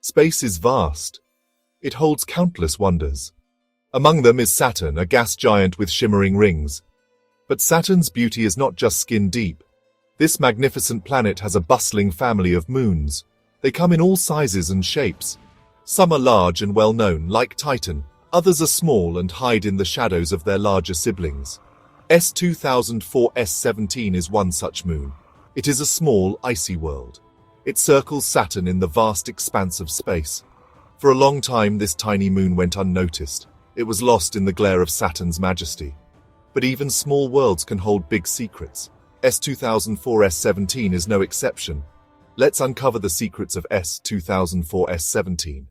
Space is vast. It holds countless wonders. Among them is Saturn, a gas giant with shimmering rings. But Saturn's beauty is not just skin deep. This magnificent planet has a bustling family of moons. They come in all sizes and shapes. Some are large and well-known, like Titan. Others are small and hide in the shadows of their larger siblings. S2004S17 is one such moon. It is a small, icy world. It circles Saturn in the vast expanse of space. For a long time, this tiny moon went unnoticed. It was lost in the glare of Saturn's majesty. But even small worlds can hold big secrets. S2004S17 is no exception. Let's uncover the secrets of S2004S17.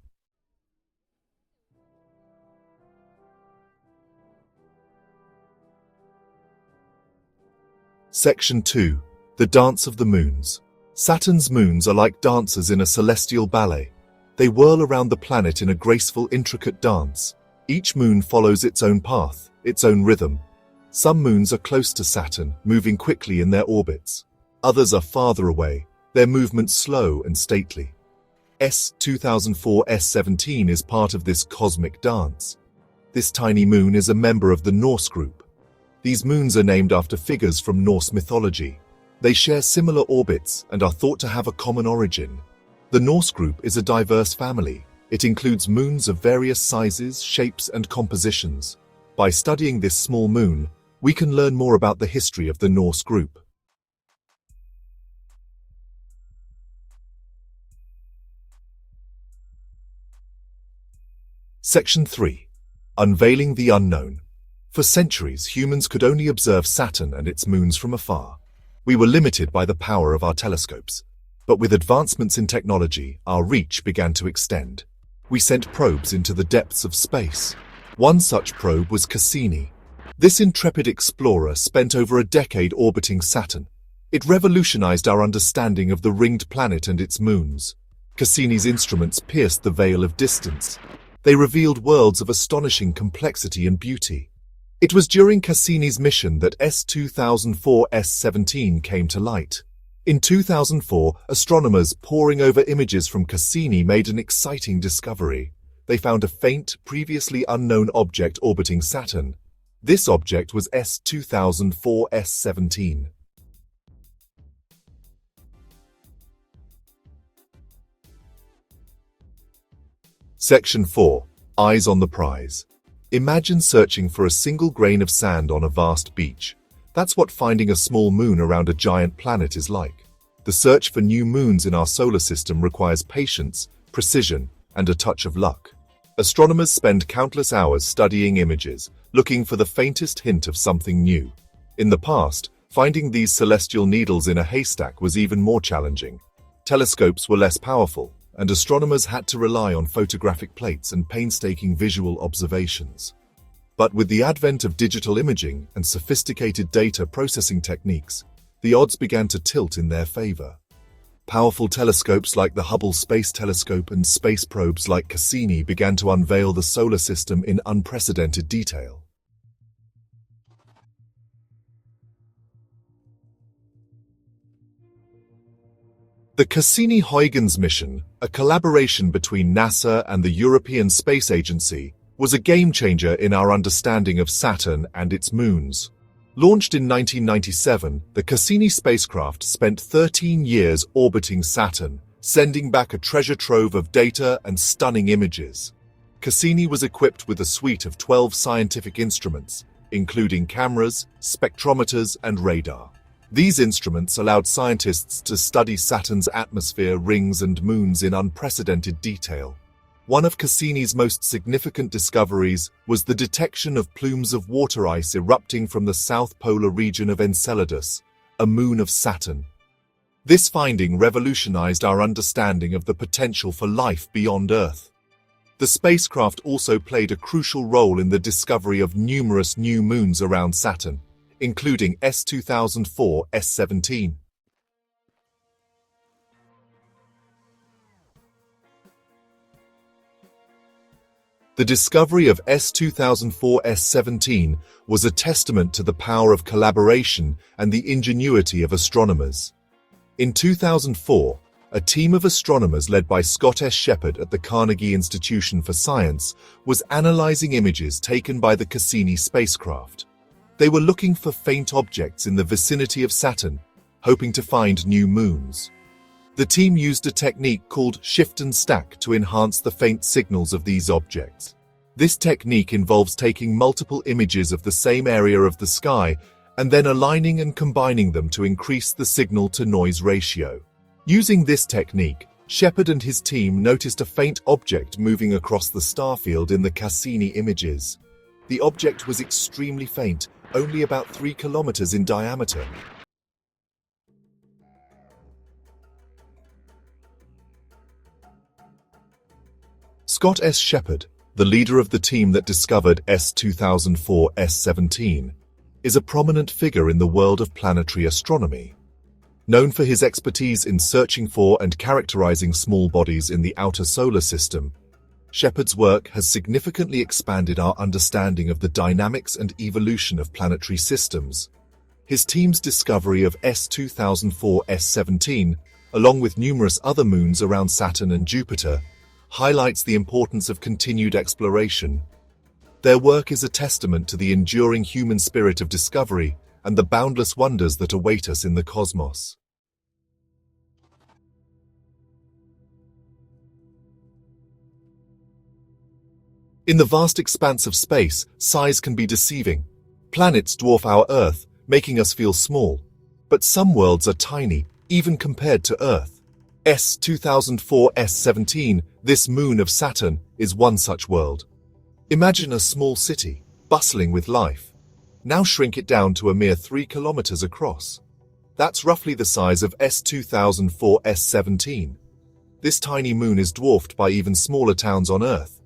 Section 2. The Dance of the Moons. Saturn's moons are like dancers in a celestial ballet. They whirl around the planet in a graceful, intricate dance. Each moon follows its own path, its own rhythm. Some moons are close to Saturn, moving quickly in their orbits. Others are farther away, their movements slow and stately. S2004S17 is part of this cosmic dance. This tiny moon is a member of the Norse group. These moons are named after figures from Norse mythology. They share similar orbits and are thought to have a common origin. The Norse group is a diverse family. It includes moons of various sizes, shapes, and compositions. By studying this small moon, we can learn more about the history of the Norse group. Section 3. Unveiling the Unknown. For centuries, humans could only observe Saturn and its moons from afar. We were limited by the power of our telescopes. But with advancements in technology, our reach began to extend. We sent probes into the depths of space. One such probe was Cassini. This intrepid explorer spent over a decade orbiting Saturn. It revolutionized our understanding of the ringed planet and its moons. Cassini's instruments pierced the veil of distance. They revealed worlds of astonishing complexity and beauty. It was during Cassini's mission that S2004S17 came to light. In 2004, astronomers poring over images from Cassini made an exciting discovery. They found a faint, previously unknown object orbiting Saturn. This object was S2004S17. Section 4. Eyes on the Prize. Imagine searching for a single grain of sand on a vast beach. That's what finding a small moon around a giant planet is like. The search for new moons in our solar system requires patience, precision, and a touch of luck. Astronomers spend countless hours studying images, looking for the faintest hint of something new. In the past, finding these celestial needles in a haystack was even more challenging. Telescopes were less powerful, and astronomers had to rely on photographic plates and painstaking visual observations. But with the advent of digital imaging and sophisticated data processing techniques, the odds began to tilt in their favor. Powerful telescopes like the Hubble Space Telescope and space probes like Cassini began to unveil the solar system in unprecedented detail. The Cassini-Huygens mission, a collaboration between NASA and the European Space Agency, was a game-changer in our understanding of Saturn and its moons. Launched in 1997, the Cassini spacecraft spent 13 years orbiting Saturn, sending back a treasure trove of data and stunning images. Cassini was equipped with a suite of 12 scientific instruments, including cameras, spectrometers, and radar. These instruments allowed scientists to study Saturn's atmosphere, rings, and moons in unprecedented detail. One of Cassini's most significant discoveries was the detection of plumes of water ice erupting from the south polar region of Enceladus, a moon of Saturn. This finding revolutionized our understanding of the potential for life beyond Earth. The spacecraft also played a crucial role in the discovery of numerous new moons around Saturn, including S2004S17. The discovery of S2004S17 was a testament to the power of collaboration and the ingenuity of astronomers. In 2004, A team of astronomers led by Scott S. Shepard at the Carnegie Institution for Science was analyzing images taken by the Cassini spacecraft. They were looking for faint objects in the vicinity of Saturn, hoping to find new moons. The team used a technique called shift and stack to enhance the faint signals of these objects. This technique involves taking multiple images of the same area of the sky and then aligning and combining them to increase the signal-to-noise ratio. Using this technique, Shepard and his team noticed a faint object moving across the starfield in the Cassini images. The object was extremely faint, only about 3 kilometers in diameter. Scott S. Shepard, the leader of the team that discovered S2004-S17, is a prominent figure in the world of planetary astronomy. Known for his expertise in searching for and characterizing small bodies in the outer solar system, Shepard's work has significantly expanded our understanding of the dynamics and evolution of planetary systems. His team's discovery of S2004-S17, along with numerous other moons around Saturn and Jupiter, highlights the importance of continued exploration. Their work is a testament to the enduring human spirit of discovery and the boundless wonders that await us in the cosmos. In the vast expanse of space, size can be deceiving. Planets dwarf our Earth, making us feel small. But some worlds are tiny, even compared to Earth. S2004-S17, this moon of Saturn, is one such world. Imagine a small city, bustling with life. Now shrink it down to a mere 3 kilometers across. That's roughly the size of S2004-S17. This tiny moon is dwarfed by even smaller towns on Earth.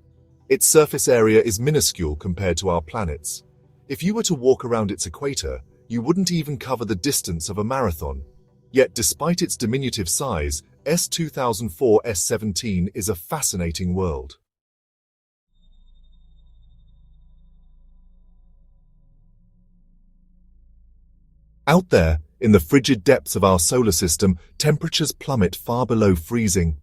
Its surface area is minuscule compared to our planets. If you were to walk around its equator, you wouldn't even cover the distance of a marathon. Yet despite its diminutive size, S2004-S17 is a fascinating world. Out there, in the frigid depths of our solar system, temperatures plummet far below freezing.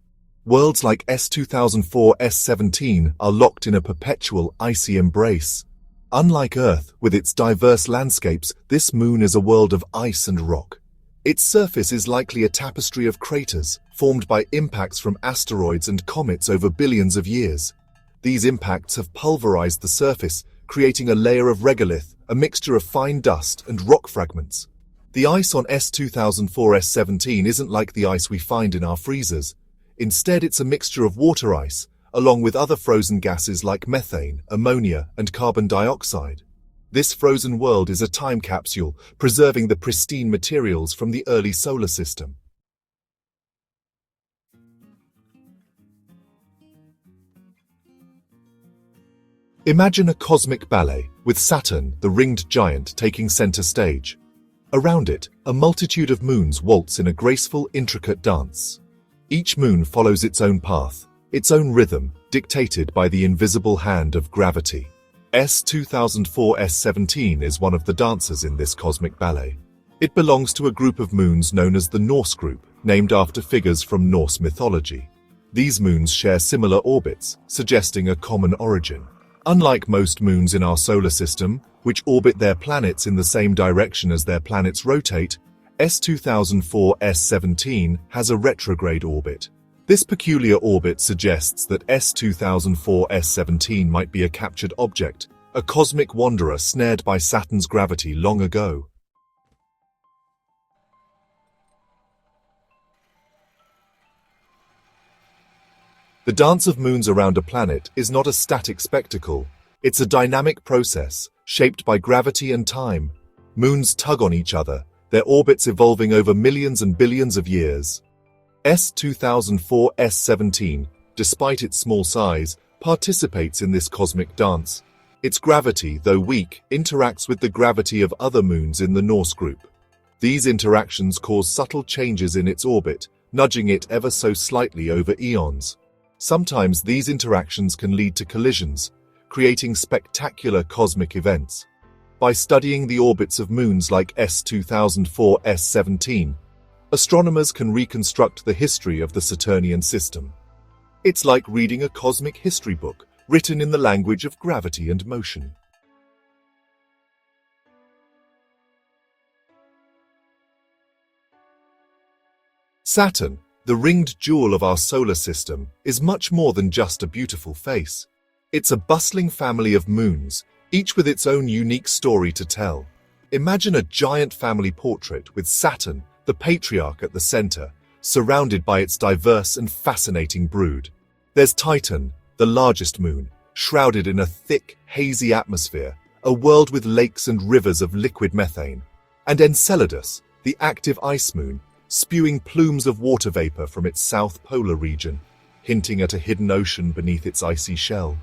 Worlds like S2004-S17 are locked in a perpetual icy embrace. Unlike Earth, with its diverse landscapes, this moon is a world of ice and rock. Its surface is likely a tapestry of craters, formed by impacts from asteroids and comets over billions of years. These impacts have pulverized the surface, creating a layer of regolith, a mixture of fine dust and rock fragments. The ice on S2004-S17 isn't like the ice we find in our freezers. Instead, it's a mixture of water ice, along with other frozen gases like methane, ammonia, and carbon dioxide. This frozen world is a time capsule, preserving the pristine materials from the early solar system. Imagine a cosmic ballet, with Saturn, the ringed giant, taking center stage. Around it, a multitude of moons waltz in a graceful, intricate dance. Each moon follows its own path, its own rhythm, dictated by the invisible hand of gravity. S2004-S17 is one of the dancers in this cosmic ballet. It belongs to a group of moons known as the Norse group, named after figures from Norse mythology. These moons share similar orbits, suggesting a common origin. Unlike most moons in our solar system, which orbit their planets in the same direction as their planets rotate, S2004-S17 has a retrograde orbit. This peculiar orbit suggests that S2004-S17 might be a captured object, a cosmic wanderer snared by Saturn's gravity long ago. The dance of moons around a planet is not a static spectacle. It's a dynamic process, shaped by gravity and time. Moons tug on each other, their orbits evolving over millions and billions of years. S2004-S17, despite its small size, participates in this cosmic dance. Its gravity, though weak, interacts with the gravity of other moons in the Norse group. These interactions cause subtle changes in its orbit, nudging it ever so slightly over eons. Sometimes these interactions can lead to collisions, creating spectacular cosmic events. By studying the orbits of moons like S2004-S17, astronomers can reconstruct the history of the Saturnian system. It's like reading a cosmic history book written in the language of gravity and motion. Saturn, the ringed jewel of our solar system, is much more than just a beautiful face. It's a bustling family of moons, each with its own unique story to tell. Imagine a giant family portrait with Saturn, the patriarch, at the center, surrounded by its diverse and fascinating brood. There's Titan, the largest moon, shrouded in a thick, hazy atmosphere, a world with lakes and rivers of liquid methane. And Enceladus, the active ice moon, spewing plumes of water vapor from its south polar region, hinting at a hidden ocean beneath its icy shell.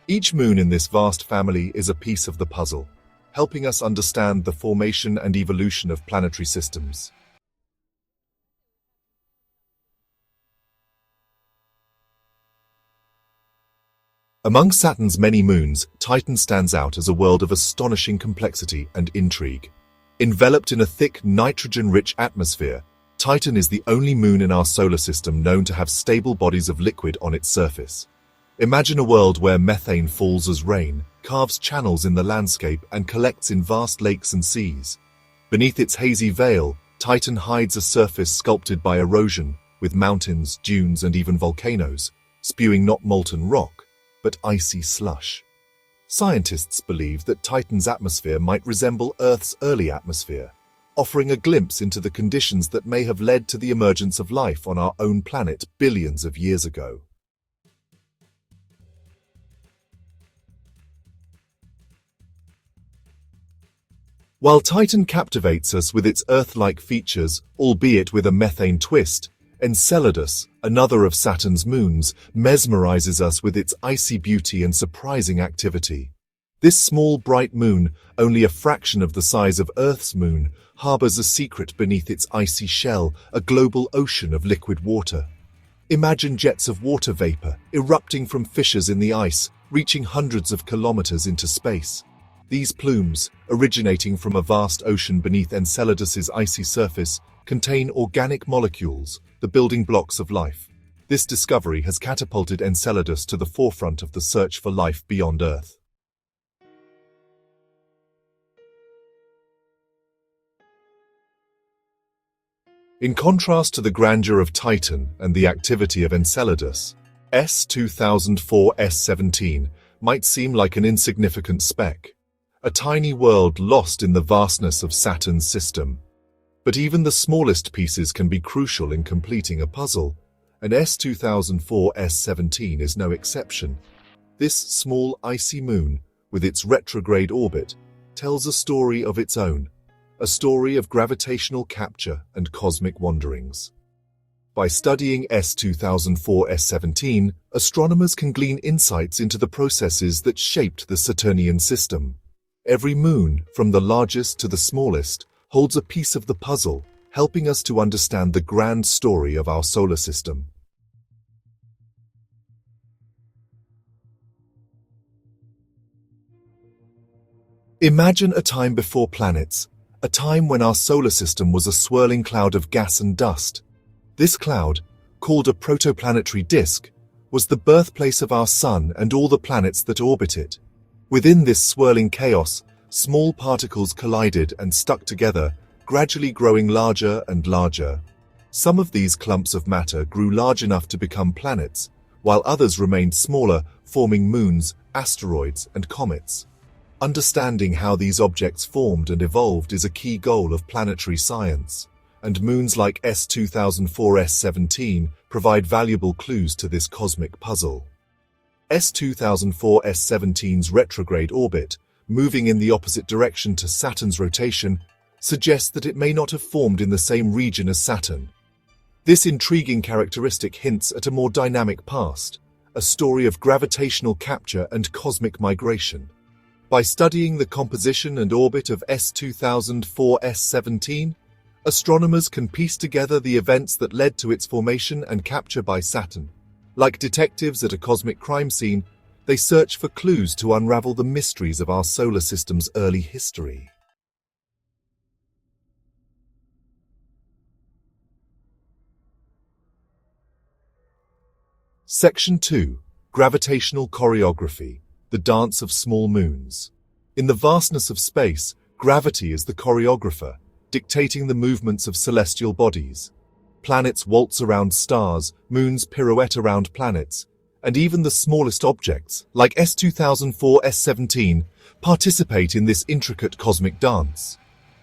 Each moon in this vast family is a piece of the puzzle, helping us understand the formation and evolution of planetary systems. Among Saturn's many moons, Titan stands out as a world of astonishing complexity and intrigue. Enveloped in a thick, nitrogen-rich atmosphere, Titan is the only moon in our solar system known to have stable bodies of liquid on its surface. Imagine a world where methane falls as rain, carves channels in the landscape, and collects in vast lakes and seas. Beneath its hazy veil, Titan hides a surface sculpted by erosion, with mountains, dunes, and even volcanoes, spewing not molten rock, but icy slush. Scientists believe that Titan's atmosphere might resemble Earth's early atmosphere, offering a glimpse into the conditions that may have led to the emergence of life on our own planet billions of years ago. While Titan captivates us with its Earth-like features, albeit with a methane twist, Enceladus, another of Saturn's moons, mesmerizes us with its icy beauty and surprising activity. This small, bright moon, only a fraction of the size of Earth's moon, harbors a secret beneath its icy shell, a global ocean of liquid water. Imagine jets of water vapor erupting from fissures in the ice, reaching hundreds of kilometers into space. These plumes, originating from a vast ocean beneath Enceladus's icy surface, contain organic molecules, the building blocks of life. This discovery has catapulted Enceladus to the forefront of the search for life beyond Earth. In contrast to the grandeur of Titan and the activity of Enceladus, S2004-S17 might seem like an insignificant speck, a tiny world lost in the vastness of Saturn's system. But even the smallest pieces can be crucial in completing a puzzle, and S2004-S17 is no exception. This small icy moon, with its retrograde orbit, tells a story of its own, a story of gravitational capture and cosmic wanderings. By studying S2004-S17, astronomers can glean insights into the processes that shaped the Saturnian system. Every moon, from the largest to the smallest, holds a piece of the puzzle, helping us to understand the grand story of our solar system. Imagine a time before planets, a time when our solar system was a swirling cloud of gas and dust. This cloud, called a protoplanetary disk, was the birthplace of our Sun and all the planets that orbit it. Within this swirling chaos, small particles collided and stuck together, gradually growing larger and larger. Some of these clumps of matter grew large enough to become planets, while others remained smaller, forming moons, asteroids, and comets. Understanding how these objects formed and evolved is a key goal of planetary science, and moons like S2004-S17 provide valuable clues to this cosmic puzzle. S2004-S17's retrograde orbit, moving in the opposite direction to Saturn's rotation, suggests that it may not have formed in the same region as Saturn. This intriguing characteristic hints at a more dynamic past, a story of gravitational capture and cosmic migration. By studying the composition and orbit of S2004-S17, astronomers can piece together the events that led to its formation and capture by Saturn. Like detectives at a cosmic crime scene, they search for clues to unravel the mysteries of our solar system's early history. Section 2. Gravitational Choreography, the Dance of Small Moons. In the vastness of space, gravity is the choreographer, dictating the movements of celestial bodies. Planets waltz around stars, moons pirouette around planets, and even the smallest objects, like S2004 S17, participate in this intricate cosmic dance.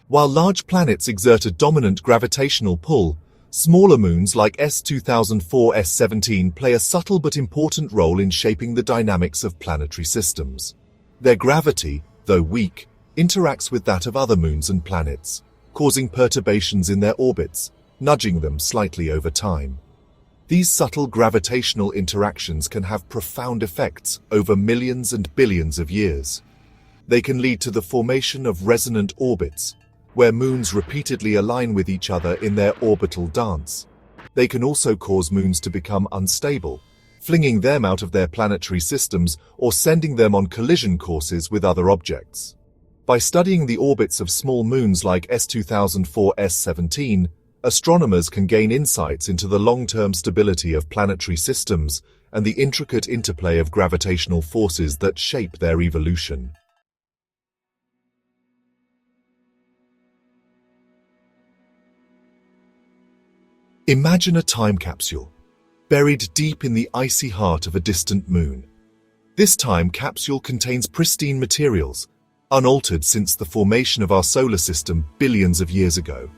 While large planets exert a dominant gravitational pull, smaller moons like S2004 S17 play a subtle but important role in shaping the dynamics of planetary systems. Their gravity, though weak, interacts with that of other moons and planets, causing perturbations in their orbits, nudging them slightly over time. These subtle gravitational interactions can have profound effects over millions and billions of years. They can lead to the formation of resonant orbits, where moons repeatedly align with each other in their orbital dance. They can also cause moons to become unstable, flinging them out of their planetary systems or sending them on collision courses with other objects. By studying the orbits of small moons like S2004 S17, astronomers can gain insights into the long-term stability of planetary systems and the intricate interplay of gravitational forces that shape their evolution. Imagine a time capsule, buried deep in the icy heart of a distant moon. This time capsule contains pristine materials, unaltered since the formation of our solar system billions of years ago.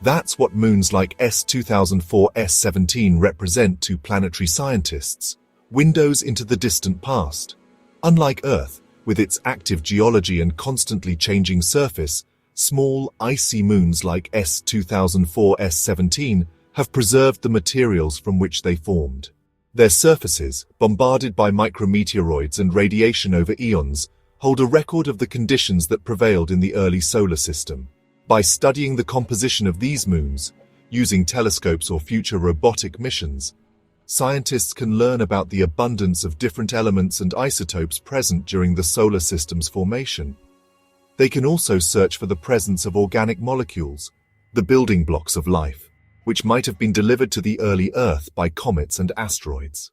That's what moons like S2004 S17 represent to planetary scientists, windows into the distant past. Unlike Earth, with its active geology and constantly changing surface, small, icy moons like S2004 S17 have preserved the materials from which they formed. Their surfaces, bombarded by micrometeoroids and radiation over eons, hold a record of the conditions that prevailed in the early solar system. By studying the composition of these moons, using telescopes or future robotic missions, scientists can learn about the abundance of different elements and isotopes present during the solar system's formation. They can also search for the presence of organic molecules, the building blocks of life, which might have been delivered to the early Earth by comets and asteroids.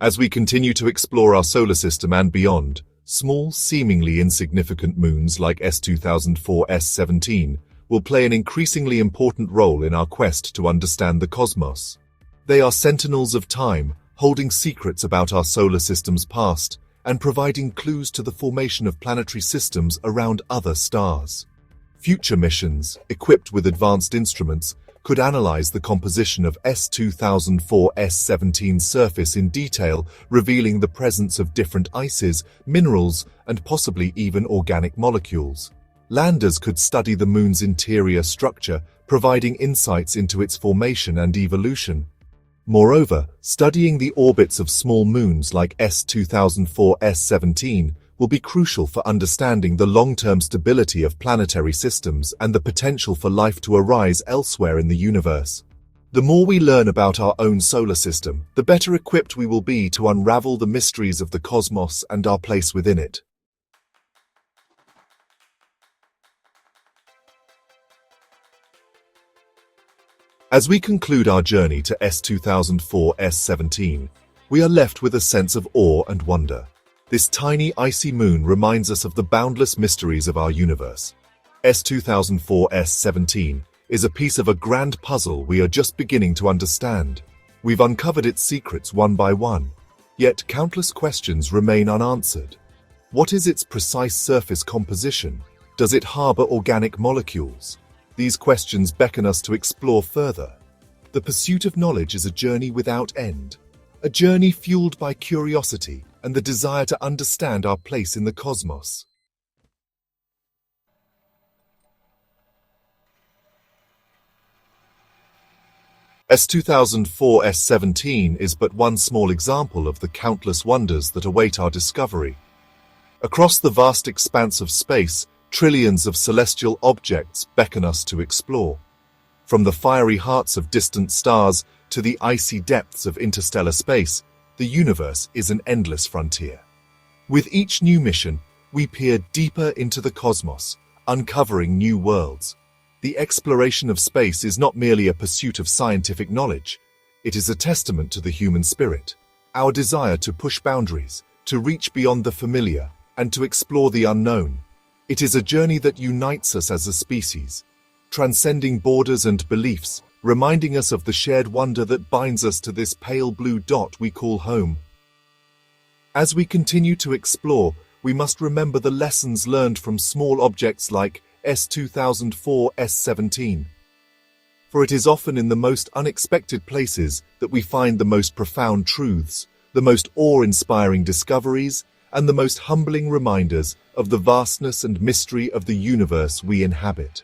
As we continue to explore our solar system and beyond, small, seemingly insignificant moons like S2004 S17 will play an increasingly important role in our quest to understand the cosmos. They are sentinels of time, holding secrets about our solar system's past, and providing clues to the formation of planetary systems around other stars. Future missions, equipped with advanced instruments, could analyze the composition of S2004 S17's surface in detail, revealing the presence of different ices, minerals, and possibly even organic molecules. Landers could study the moon's interior structure, providing insights into its formation and evolution. Moreover, studying the orbits of small moons like S2004 S17 will be crucial for understanding the long-term stability of planetary systems and the potential for life to arise elsewhere in the universe. The more we learn about our own solar system, the better equipped we will be to unravel the mysteries of the cosmos and our place within it. As we conclude our journey to S2004 S17, we are left with a sense of awe and wonder. This tiny icy moon reminds us of the boundless mysteries of our universe. S2004 S17 is a piece of a grand puzzle we are just beginning to understand. We've uncovered its secrets one by one, yet countless questions remain unanswered. What is its precise surface composition? Does it harbor organic molecules? These questions beckon us to explore further. The pursuit of knowledge is a journey without end, a journey fueled by curiosity and the desire to understand our place in the cosmos. S2004 S17 is but one small example of the countless wonders that await our discovery. Across the vast expanse of space, trillions of celestial objects beckon us to explore. From the fiery hearts of distant stars to the icy depths of interstellar space, the universe is an endless frontier. With each new mission, we peer deeper into the cosmos, uncovering new worlds. The exploration of space is not merely a pursuit of scientific knowledge. It is a testament to the human spirit, our desire to push boundaries, to reach beyond the familiar, and to explore the unknown. It is a journey that unites us as a species, transcending borders and beliefs, reminding us of the shared wonder that binds us to this pale blue dot we call home. As we continue to explore, we must remember the lessons learned from small objects like S2004 S17. For it is often in the most unexpected places that we find the most profound truths, the most awe-inspiring discoveries, and the most humbling reminders of the vastness and mystery of the universe we inhabit.